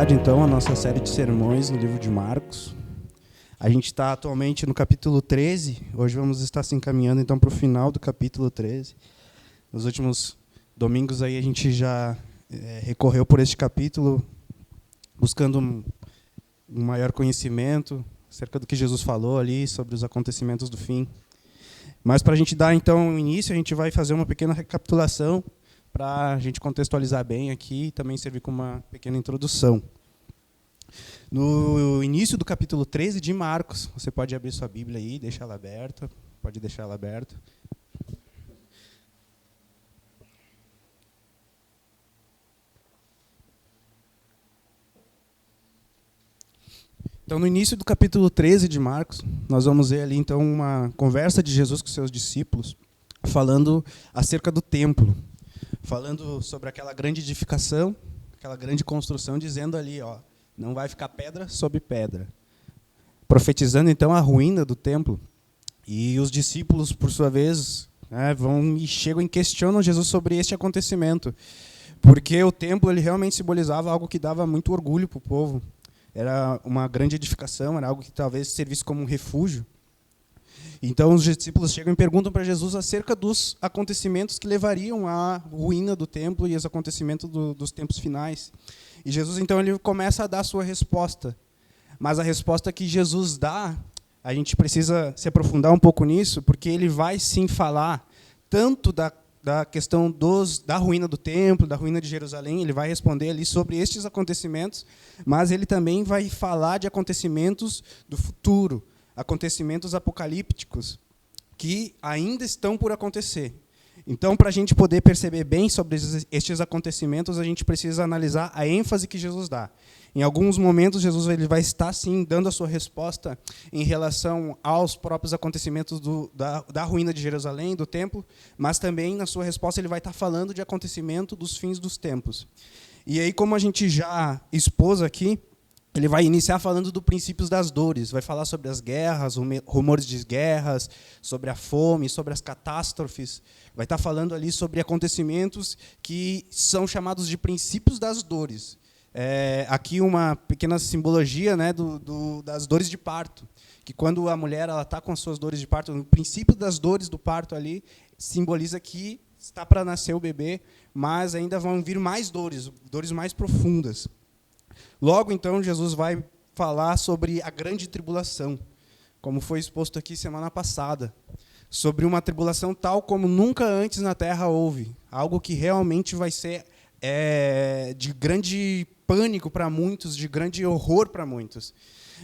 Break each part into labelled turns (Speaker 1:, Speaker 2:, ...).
Speaker 1: continuidade, então, à nossa série de sermões no livro de Marcos. A gente está atualmente no capítulo 13. Hoje vamos estar se encaminhando, então, para o final do capítulo 13. Nos últimos domingos aí a gente já recorreu por este capítulo, buscando um maior conhecimento acerca do que Jesus falou ali, sobre os acontecimentos do fim. Mas, para a gente dar, então, início, a gente vai fazer uma pequena recapitulação para a gente contextualizar bem aqui e também servir como uma pequena introdução. No início do capítulo 13 de Marcos, você pode abrir sua Bíblia aí, deixar ela aberta, pode deixar ela aberta. Então, no início do capítulo 13 de Marcos, nós vamos ver ali, então, uma conversa de Jesus com seus discípulos, falando acerca do templo, falando sobre aquela grande edificação, aquela grande construção, dizendo ali, não vai ficar pedra sobre pedra. Profetizando, então, a ruína do templo. E os discípulos, por sua vez, vão e chegam e questionam Jesus sobre este acontecimento, porque o templo ele realmente simbolizava algo que dava muito orgulho para o povo. Era uma grande edificação, era algo que talvez servisse como um refúgio. Então os discípulos chegam e perguntam para Jesus acerca dos acontecimentos que levariam à ruína do templo e os acontecimentos dos tempos finais. E Jesus, então, ele começa a dar a sua resposta. Mas a resposta que Jesus dá, a gente precisa se aprofundar um pouco nisso, porque ele vai sim falar tanto da questão da ruína do templo, da ruína de Jerusalém, ele vai responder ali sobre estes acontecimentos, mas ele também vai falar de acontecimentos do futuro, acontecimentos apocalípticos que ainda estão por acontecer. Então, para a gente poder perceber bem sobre estes acontecimentos, a gente precisa analisar a ênfase que Jesus dá. Em alguns momentos, Jesus ele vai estar, sim, dando a sua resposta em relação aos próprios acontecimentos da ruína de Jerusalém, do templo, mas também, na sua resposta, ele vai estar falando de acontecimento dos fins dos tempos. E aí, como a gente já expôs aqui, ele vai iniciar falando dos princípios das dores, vai falar sobre as guerras, rumores de guerras, sobre a fome, sobre as catástrofes, vai estar falando ali sobre acontecimentos que são chamados de princípios das dores. Aqui uma pequena simbologia, das dores de parto, que quando a mulher está com as suas dores de parto, o princípio das dores do parto ali simboliza que está para nascer o bebê, mas ainda vão vir mais dores mais profundas. Logo, então, Jesus vai falar sobre a grande tribulação, como foi exposto aqui semana passada, sobre uma tribulação tal como nunca antes na Terra houve, algo que realmente vai ser de grande pânico para muitos, de grande horror para muitos.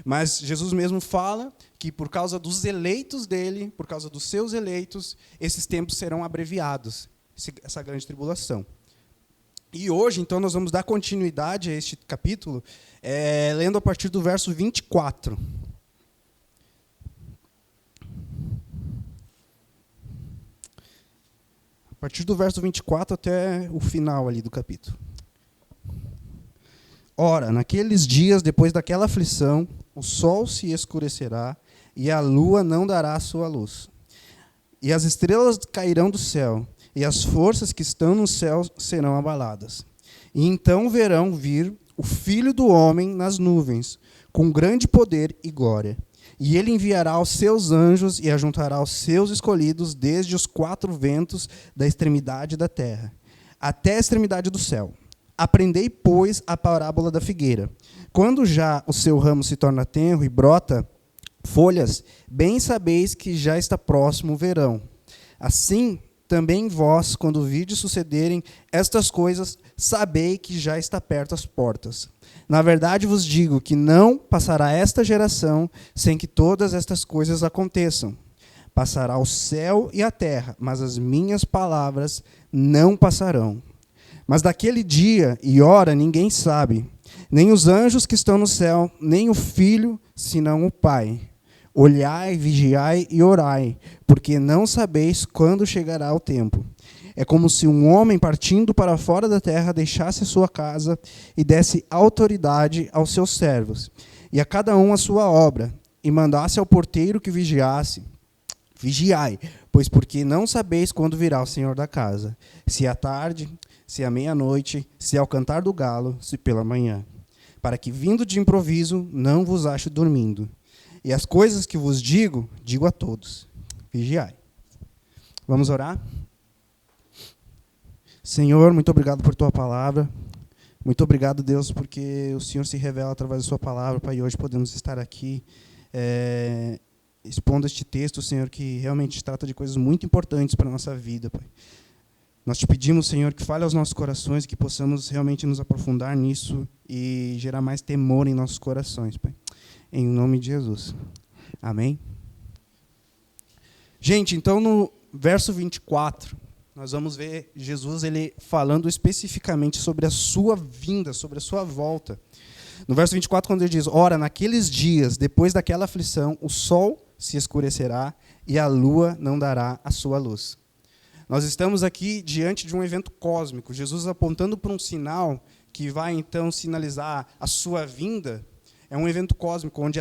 Speaker 1: Mas Jesus mesmo fala que por causa dos eleitos dele, por causa dos seus eleitos, esses tempos serão abreviados, essa grande tribulação. E hoje, então, nós vamos dar continuidade a este capítulo, lendo a partir do verso 24. A partir do verso 24 até o final ali do capítulo. Ora, naqueles dias, depois daquela aflição, o sol se escurecerá e a lua não dará a sua luz. E as estrelas cairão do céu, e as forças que estão no céu serão abaladas. E então verão vir o Filho do Homem nas nuvens, com grande poder e glória. E ele enviará os seus anjos e ajuntará os seus escolhidos desde os quatro ventos da extremidade da terra, até a extremidade do céu. Aprendei, pois, a parábola da figueira. Quando já o seu ramo se torna tenro e brota folhas, bem sabeis que já está próximo o verão. Assim, também vós, quando virdes sucederem estas coisas, sabei que já está perto as portas. Na verdade vos digo que não passará esta geração sem que todas estas coisas aconteçam. Passará o céu e a terra, mas as minhas palavras não passarão. Mas daquele dia e hora ninguém sabe, nem os anjos que estão no céu, nem o Filho, senão o Pai. Olhai, vigiai e orai, porque não sabeis quando chegará o tempo. É como se um homem partindo para fora da terra deixasse a sua casa e desse autoridade aos seus servos, e a cada um a sua obra, e mandasse ao porteiro que vigiasse. Vigiai, pois porque não sabeis quando virá o Senhor da casa, se à tarde, se à meia-noite, se ao cantar do galo, se pela manhã. para que, vindo de improviso, não vos ache dormindo. E as coisas que vos digo, digo a todos. Vigiai. Vamos orar? Senhor, muito obrigado por tua palavra. Muito obrigado, Deus, porque o Senhor se revela através da sua palavra, Pai, e hoje podemos estar aqui expondo este texto, Senhor, que realmente trata de coisas muito importantes para a nossa vida, Pai. Nós te pedimos, Senhor, que fale aos nossos corações, que possamos realmente nos aprofundar nisso e gerar mais temor em nossos corações, Pai. Em nome de Jesus. Amém? Gente, então no verso 24, nós vamos ver Jesus ele falando especificamente sobre a sua vinda, sobre a sua volta. No verso 24, quando ele diz, ora, naqueles dias, depois daquela aflição, o sol se escurecerá e a lua não dará a sua luz. Nós estamos aqui diante de um evento cósmico, Jesus apontando para um sinal que vai, então, sinalizar a sua vinda. É um evento cósmico, onde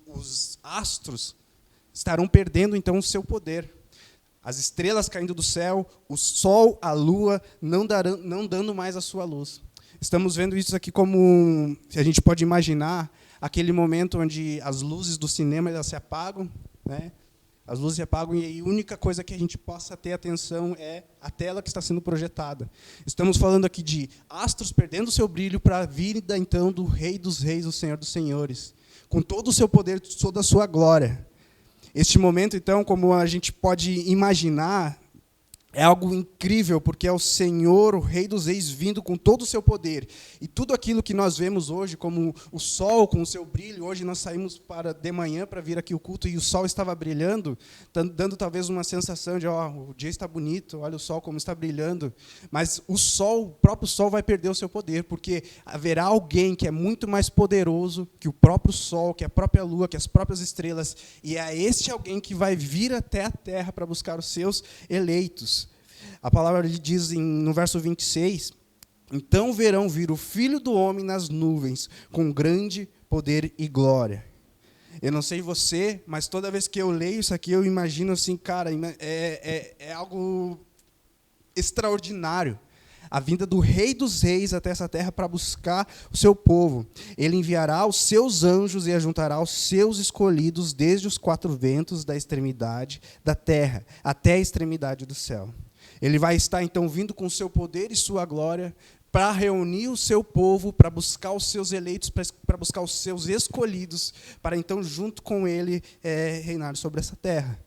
Speaker 1: os astros estarão perdendo, então, o seu poder. As estrelas caindo do céu, o sol, a lua, não dando mais a sua luz. Estamos vendo isso aqui como, se a gente pode imaginar, aquele momento onde as luzes do cinema elas se apagam, né? As luzes se apagam e a única coisa que a gente possa ter atenção é a tela que está sendo projetada. Estamos falando aqui de astros perdendo o seu brilho para a vinda, então, do Rei dos Reis, o Senhor dos Senhores, com todo o seu poder, toda a sua glória. Este momento, então, como a gente pode imaginar, é algo incrível, porque é o Senhor, o Rei dos Reis, vindo com todo o seu poder. E tudo aquilo que nós vemos hoje, como o sol com o seu brilho, hoje nós saímos de manhã para vir aqui o culto e o sol estava brilhando, dando talvez uma sensação de, o dia está bonito, olha o sol como está brilhando. Mas o próprio sol vai perder o seu poder, porque haverá alguém que é muito mais poderoso que o próprio sol, que a própria lua, que as próprias estrelas. E é este alguém que vai vir até a terra para buscar os seus eleitos. A palavra diz no verso 26, então verão vir o Filho do Homem nas nuvens, com grande poder e glória. Eu não sei você, mas toda vez que eu leio isso aqui, eu imagino assim, cara, é algo extraordinário. A vinda do Rei dos Reis até essa terra para buscar o seu povo. Ele enviará os seus anjos e ajuntará os seus escolhidos desde os quatro ventos da extremidade da terra até a extremidade do céu. Ele vai estar, então, vindo com o seu poder e sua glória para reunir o seu povo, para buscar os seus eleitos, para buscar os seus escolhidos, para, então, junto com ele, reinar sobre essa terra.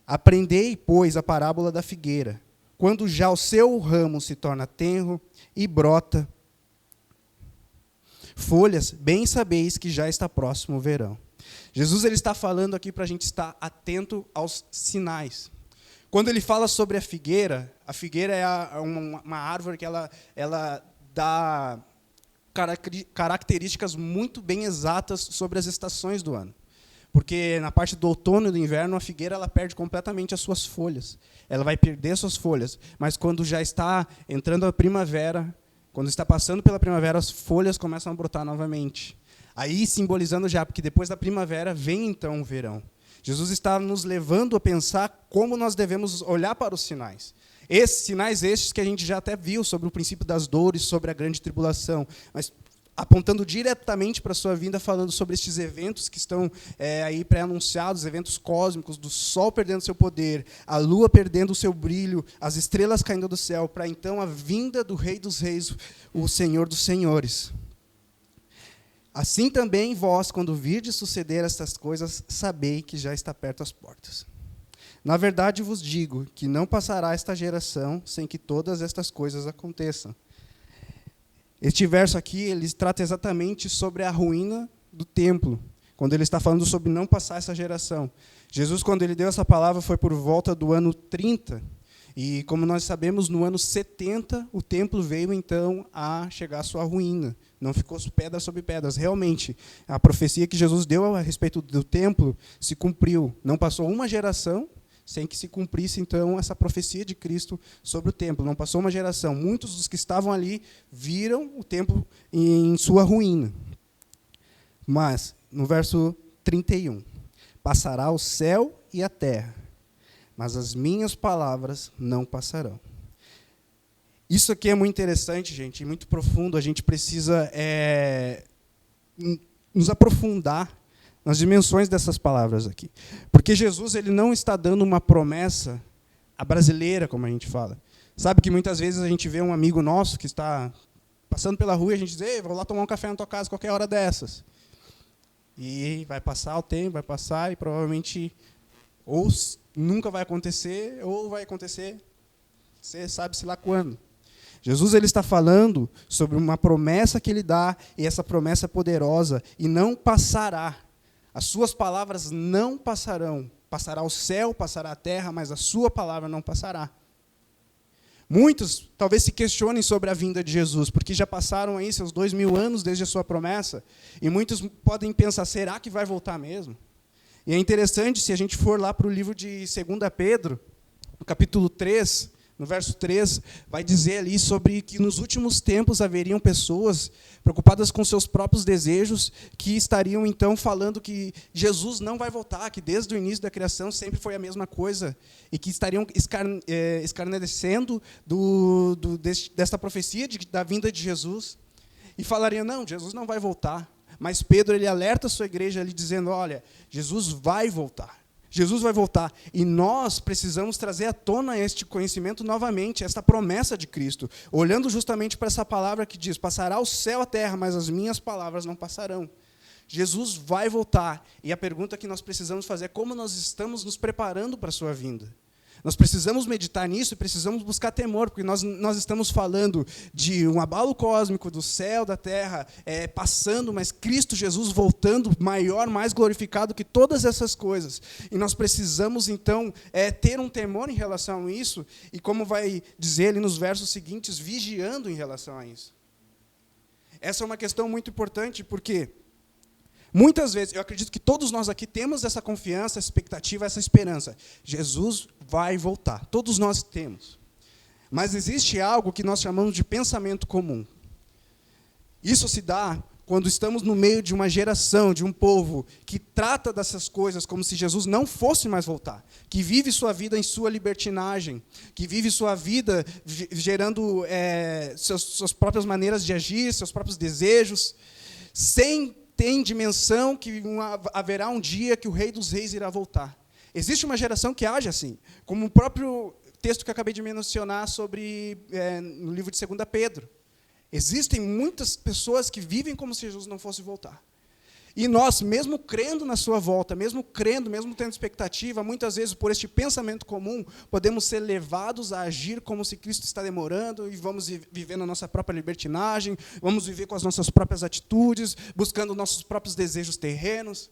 Speaker 1: Aprendei, pois, a parábola da figueira. Quando já o seu ramo se torna tenro e brota folhas, bem sabeis que já está próximo o verão. Jesus ele está falando aqui para a gente estar atento aos sinais. Quando ele fala sobre a figueira é uma árvore que ela dá características muito bem exatas sobre as estações do ano. Porque na parte do outono e do inverno, a figueira ela perde completamente as suas folhas. Ela vai perder suas folhas. Mas quando já está entrando a primavera, quando está passando pela primavera, as folhas começam a brotar novamente. Aí simbolizando já, porque depois da primavera vem então o verão. Jesus está nos levando a pensar como nós devemos olhar para os sinais. Sinais estes que a gente já até viu sobre o princípio das dores, sobre a grande tribulação, mas apontando diretamente para a sua vinda, falando sobre estes eventos que estão aí pré-anunciados, eventos cósmicos, do sol perdendo seu poder, a lua perdendo o seu brilho, as estrelas caindo do céu, para então a vinda do Rei dos Reis, o Senhor dos Senhores. Assim também vós, quando virdes suceder estas coisas, sabei que já está perto as portas. Na verdade vos digo que não passará esta geração sem que todas estas coisas aconteçam. Este verso aqui, ele trata exatamente sobre a ruína do templo, quando ele está falando sobre não passar essa geração. Jesus, quando ele deu essa palavra, foi por volta do ano 30, e como nós sabemos, no ano 70, o templo veio, então, a chegar à sua ruína. Não ficou pedra sobre pedras. Realmente, a profecia que Jesus deu a respeito do templo se cumpriu. Não passou uma geração sem que se cumprisse, então, essa profecia de Cristo sobre o templo. Não passou uma geração. Muitos dos que estavam ali viram o templo em sua ruína. Mas, no verso 31, passará o céu e a terra, mas as minhas palavras não passarão. Isso aqui é muito interessante, gente, e muito profundo. A gente precisa nos aprofundar nas dimensões dessas palavras aqui. Porque Jesus ele não está dando uma promessa à brasileira, como a gente fala. Sabe que muitas vezes a gente vê um amigo nosso que está passando pela rua e a gente diz: ei, vou lá tomar um café na tua casa qualquer hora dessas. E vai passar o tempo, vai passar e provavelmente ou nunca vai acontecer ou vai acontecer, você sabe-se lá quando. Jesus ele está falando sobre uma promessa que ele dá, e essa promessa é poderosa, e não passará. As suas palavras não passarão. Passará o céu, passará a terra, mas a sua palavra não passará. Muitos talvez se questionem sobre a vinda de Jesus, porque já passaram aí seus 2000 anos desde a sua promessa, e muitos podem pensar, será que vai voltar mesmo? E é interessante, se a gente for lá para o livro de 2 Pedro, no capítulo 3, no verso 3, vai dizer ali sobre que nos últimos tempos haveriam pessoas preocupadas com seus próprios desejos, que estariam então falando que Jesus não vai voltar, que desde o início da criação sempre foi a mesma coisa, e que estariam escarnecendo desta profecia da vinda de Jesus, e falariam, não, Jesus não vai voltar. Mas Pedro ele alerta a sua igreja ali dizendo, olha, Jesus vai voltar. Jesus vai voltar, e nós precisamos trazer à tona este conhecimento novamente, esta promessa de Cristo, olhando justamente para essa palavra que diz, passará o céu a terra, mas as minhas palavras não passarão. Jesus vai voltar, e a pergunta que nós precisamos fazer é como nós estamos nos preparando para a sua vinda. Nós precisamos meditar nisso e precisamos buscar temor, porque nós estamos falando de um abalo cósmico do céu, da terra, passando, mas Cristo Jesus voltando maior, mais glorificado que todas essas coisas. E nós precisamos, então, ter um temor em relação a isso, e como vai dizer ali nos versos seguintes, vigiando em relação a isso. Essa é uma questão muito importante, porque muitas vezes, eu acredito que todos nós aqui temos essa confiança, essa expectativa, essa esperança. Jesus vai voltar. Todos nós temos. Mas existe algo que nós chamamos de pensamento comum. Isso se dá quando estamos no meio de uma geração, de um povo, que trata dessas coisas como se Jesus não fosse mais voltar, que vive sua vida em sua libertinagem, que vive sua vida gerando suas próprias maneiras de agir, seus próprios desejos, sem tem dimensão que haverá um dia que o Rei dos Reis irá voltar. Existe uma geração que age assim, como o próprio texto que eu acabei de mencionar sobre, no livro de 2 Pedro. Existem muitas pessoas que vivem como se Jesus não fosse voltar. E nós, mesmo crendo na sua volta, mesmo crendo, mesmo tendo expectativa, muitas vezes, por este pensamento comum, podemos ser levados a agir como se Cristo está demorando, e vamos viver na nossa própria libertinagem, vamos viver com as nossas próprias atitudes, buscando nossos próprios desejos terrenos,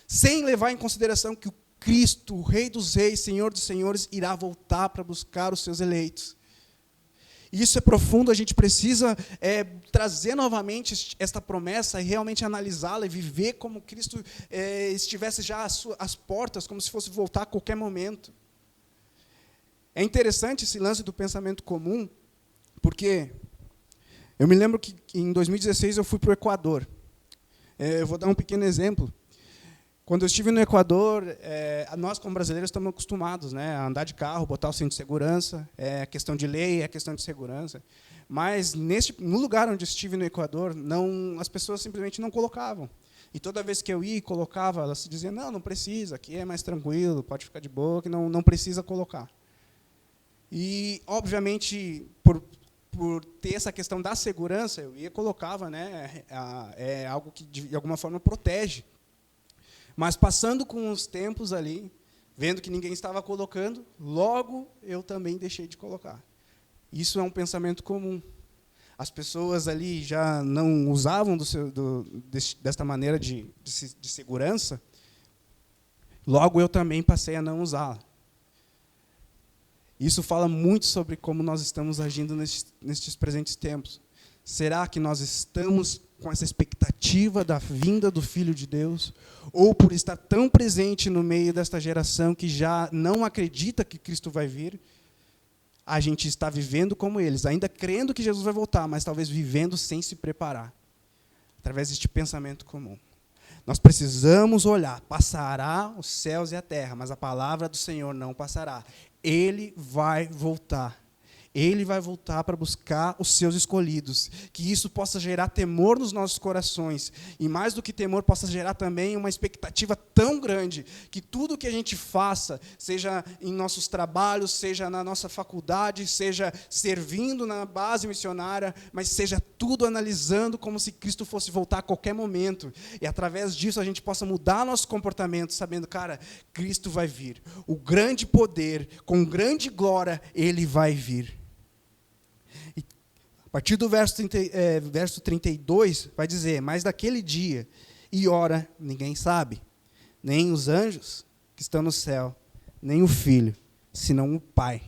Speaker 1: sem levar em consideração que o Cristo, o Rei dos Reis, Senhor dos Senhores, irá voltar para buscar os seus eleitos. E isso é profundo, a gente precisa trazer novamente esta promessa e realmente analisá-la e viver como Cristo estivesse já às portas, como se fosse voltar a qualquer momento. É interessante esse lance do pensamento comum, porque eu me lembro que em 2016 eu fui para o Equador. Eu vou dar um pequeno exemplo. Quando eu estive no Equador, nós como brasileiros estamos acostumados, né, a andar de carro, botar o cinto de segurança, é questão de lei, é questão de segurança. Mas no lugar onde eu estive no Equador, as pessoas simplesmente não colocavam. E toda vez que eu ia e colocava, elas se diziam, não precisa, aqui é mais tranquilo, pode ficar de boa, que não precisa colocar. E, obviamente, por ter essa questão da segurança, eu ia e colocava, né, é algo que, de alguma forma, protege. Mas, passando com os tempos ali, vendo que ninguém estava colocando, logo eu também deixei de colocar. Isso é um pensamento comum. As pessoas ali já não usavam desta maneira de segurança, logo eu também passei a não usá-la. Isso fala muito sobre como nós estamos agindo nestes presentes tempos. Será que nós estamos com essa expectativa da vinda do Filho de Deus? Ou por estar tão presente no meio desta geração que já não acredita que Cristo vai vir, a gente está vivendo como eles, ainda crendo que Jesus vai voltar, mas talvez vivendo sem se preparar, através deste pensamento comum. Nós precisamos olhar, passará os céus e a terra, mas a palavra do Senhor não passará. Ele vai voltar. Ele vai voltar para buscar os seus escolhidos. Que isso possa gerar temor nos nossos corações. E mais do que temor, possa gerar também uma expectativa tão grande que tudo que a gente faça, seja em nossos trabalhos, seja na nossa faculdade, seja servindo na base missionária, mas seja tudo analisando como se Cristo fosse voltar a qualquer momento. E através disso a gente possa mudar nosso comportamento, sabendo, cara, Cristo vai vir. O grande poder, com grande glória, Ele vai vir. A partir do verso 32, vai dizer, mas daquele dia e hora ninguém sabe, nem os anjos que estão no céu, nem o Filho, senão o Pai.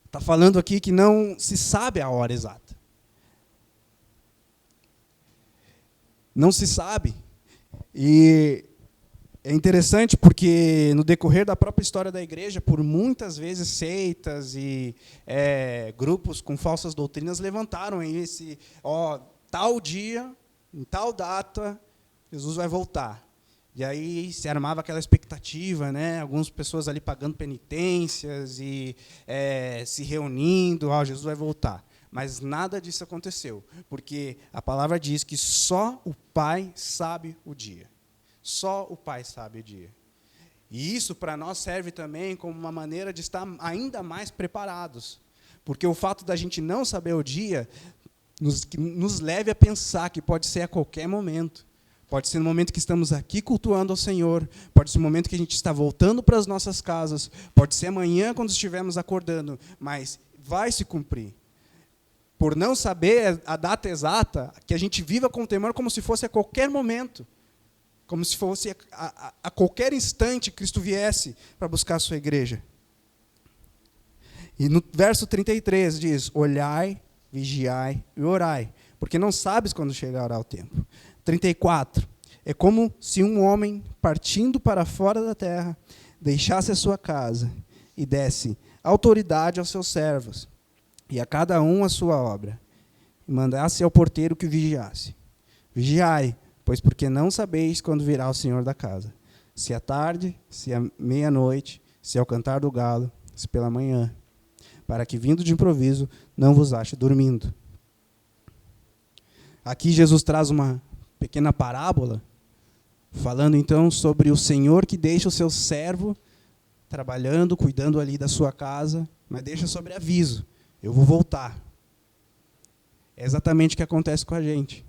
Speaker 1: Está falando aqui que não se sabe a hora exata. Não se sabe. E é interessante porque, no decorrer da própria história da igreja, por muitas vezes seitas e grupos com falsas doutrinas levantaram esse, tal dia, em tal data, Jesus vai voltar. E aí se armava aquela expectativa, né? Algumas pessoas ali pagando penitências e se reunindo, Jesus vai voltar. Mas nada disso aconteceu, porque a palavra diz que só o Pai sabe o dia. Só o Pai sabe o dia. E isso para nós serve também como uma maneira de estar ainda mais preparados. Porque o fato da gente não saber o dia nos leve a pensar que pode ser a qualquer momento. Pode ser no momento que estamos aqui cultuando ao Senhor, pode ser no momento que a gente está voltando para as nossas casas, pode ser amanhã quando estivermos acordando, mas vai se cumprir. Por não saber a data exata, que a gente viva com temor como se fosse a qualquer momento. Como se fosse a qualquer instante Cristo viesse para buscar a sua igreja. E no verso 33 diz, olhai, vigiai e orai, porque não sabes quando chegará o tempo. 34, é como se um homem, partindo para fora da terra, deixasse a sua casa e desse autoridade aos seus servos, e a cada um a sua obra, e mandasse ao porteiro que o vigiasse. Vigiai, pois porque não sabeis quando virá o Senhor da casa, se à tarde, se à meia-noite, se ao cantar do galo, se pela manhã, para que, vindo de improviso, não vos ache dormindo. Aqui Jesus traz uma pequena parábola, falando então sobre o Senhor que deixa o seu servo trabalhando, cuidando ali da sua casa, mas deixa sobre aviso, eu vou voltar. É exatamente o que acontece com a gente.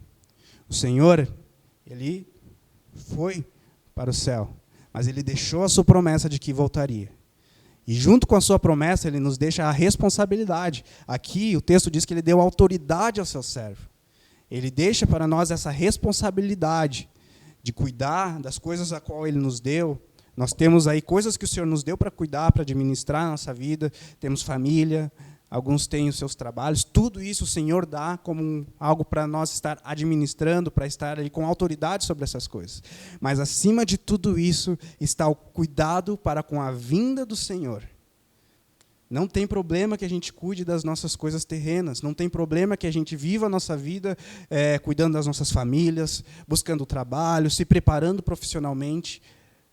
Speaker 1: O Senhor, Ele foi para o céu, mas Ele deixou a sua promessa de que voltaria. E junto com a sua promessa, Ele nos deixa a responsabilidade. Aqui o texto diz que Ele deu autoridade ao seu servo. Ele deixa para nós essa responsabilidade de cuidar das coisas a qual Ele nos deu. Nós temos aí coisas que o Senhor nos deu para cuidar, para administrar a nossa vida. Temos família, alguns têm os seus trabalhos. Tudo isso o Senhor dá como algo para nós estar administrando, para estar ali com autoridade sobre essas coisas. Mas acima de tudo isso está o cuidado para com a vinda do Senhor. Não tem problema que a gente cuide das nossas coisas terrenas. Não tem problema que a gente viva a nossa vida cuidando das nossas famílias, buscando trabalho, se preparando profissionalmente.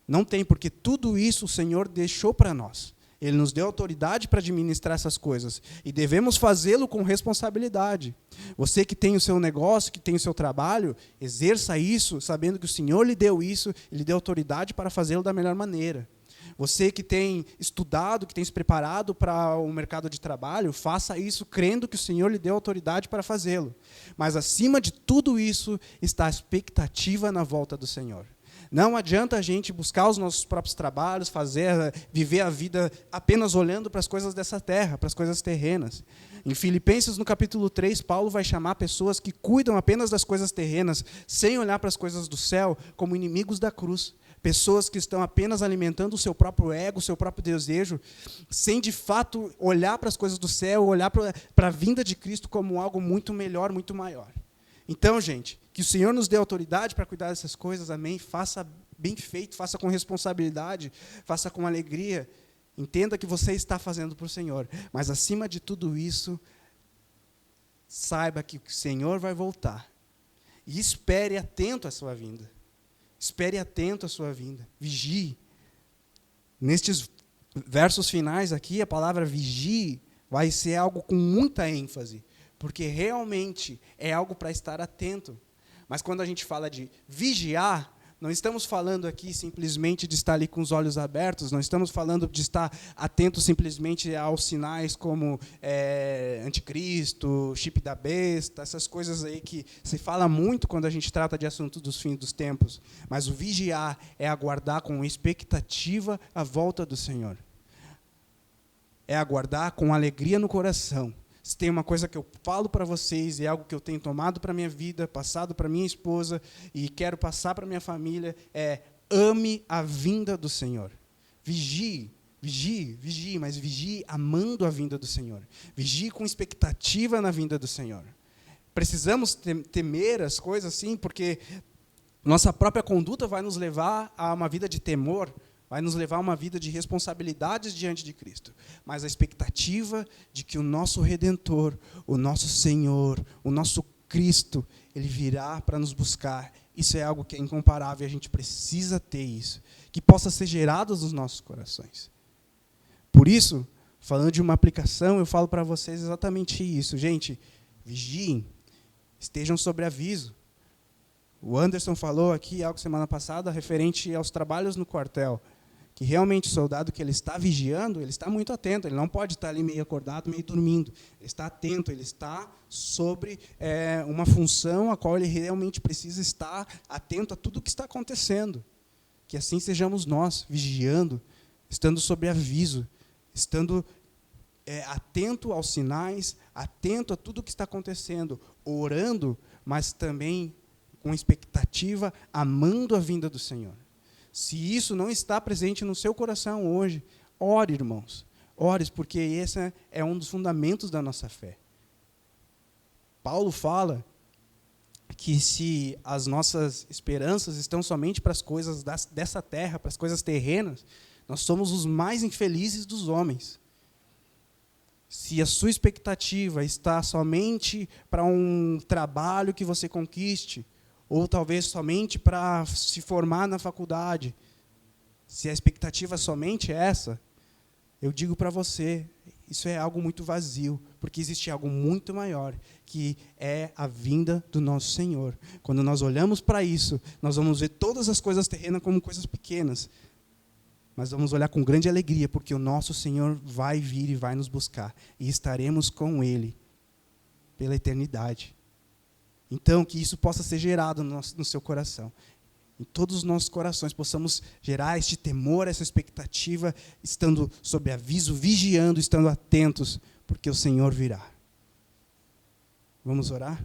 Speaker 1: Não tem, porque tudo isso o Senhor deixou para nós. Ele nos deu autoridade para administrar essas coisas. E devemos fazê-lo com responsabilidade. Você que tem o seu negócio, que tem o seu trabalho, exerça isso, sabendo que o Senhor lhe deu isso, Ele deu autoridade para fazê-lo da melhor maneira. Você que tem estudado, que tem se preparado para o mercado de trabalho, faça isso crendo que o Senhor lhe deu autoridade para fazê-lo. Mas, acima de tudo isso, está a expectativa na volta do Senhor. Não adianta a gente buscar os nossos próprios trabalhos, viver a vida apenas olhando para as coisas dessa terra, para as coisas terrenas. Em Filipenses, no capítulo 3, Paulo vai chamar pessoas que cuidam apenas das coisas terrenas, sem olhar para as coisas do céu, como inimigos da cruz. Pessoas que estão apenas alimentando o seu próprio ego, o seu próprio desejo, sem de fato olhar para as coisas do céu, olhar para a vinda de Cristo como algo muito melhor, muito maior. Então, gente, que o Senhor nos dê autoridade para cuidar dessas coisas, amém? Faça bem feito, faça com responsabilidade, faça com alegria. Entenda que você está fazendo para o Senhor. Mas, acima de tudo isso, saiba que o Senhor vai voltar. E espere atento à sua vinda. Espere atento à sua vinda. Vigie. Nestes versos finais aqui, a palavra vigie Vai ser algo com muita ênfase, porque realmente é algo para estar atento. Mas quando a gente fala de vigiar, não estamos falando aqui simplesmente de estar ali com os olhos abertos, não estamos falando de estar atento simplesmente aos sinais como anticristo, chip da besta, essas coisas aí que se fala muito quando a gente trata de assunto dos fins dos tempos. Mas o vigiar é aguardar com expectativa a volta do Senhor. É aguardar com alegria no coração. Se tem uma coisa que eu falo para vocês, e é algo que eu tenho tomado para a minha vida, passado para minha esposa, e quero passar para a minha família, é: ame a vinda do Senhor. Vigie, mas vigie amando a vinda do Senhor. Vigie com expectativa na vinda do Senhor. Precisamos temer as coisas, sim, porque nossa própria conduta vai nos levar a uma vida de temor, vai nos levar a uma vida de responsabilidades diante de Cristo. Mas a expectativa de que o nosso Redentor, o nosso Senhor, o nosso Cristo, Ele virá para nos buscar. Isso é algo que é incomparável, a gente precisa ter isso. Que possa ser gerado nos nossos corações. Por isso, falando de uma aplicação, eu falo para vocês exatamente isso. Gente, vigiem, estejam sobre aviso. O Anderson falou aqui algo semana passada referente aos trabalhos no quartel, que realmente o soldado que ele está vigiando, ele está muito atento, ele não pode estar ali meio acordado, meio dormindo. Ele está atento, ele está sobre uma função a qual ele realmente precisa estar atento a tudo o que está acontecendo. Que assim sejamos nós, vigiando, estando sob aviso, estando atento aos sinais, atento a tudo o que está acontecendo, orando, mas também com expectativa, amando a vinda do Senhor. Se isso não está presente no seu coração hoje, ore, irmãos. Ore, porque esse é um dos fundamentos da nossa fé. Paulo fala que se as nossas esperanças estão somente para as coisas dessa terra, para as coisas terrenas, nós somos os mais infelizes dos homens. Se a sua expectativa está somente para um trabalho que você conquiste, ou talvez somente para se formar na faculdade, se a expectativa é somente essa, eu digo para você, isso é algo muito vazio, porque existe algo muito maior, que é a vinda do nosso Senhor. Quando nós olhamos para isso, nós vamos ver todas as coisas terrenas como coisas pequenas, mas vamos olhar com grande alegria, porque o nosso Senhor vai vir e vai nos buscar, e estaremos com Ele pela eternidade. Então, que isso possa ser gerado no seu coração. Em todos os nossos corações, possamos gerar este temor, essa expectativa, estando sob aviso, vigiando, estando atentos, porque o Senhor virá. Vamos orar?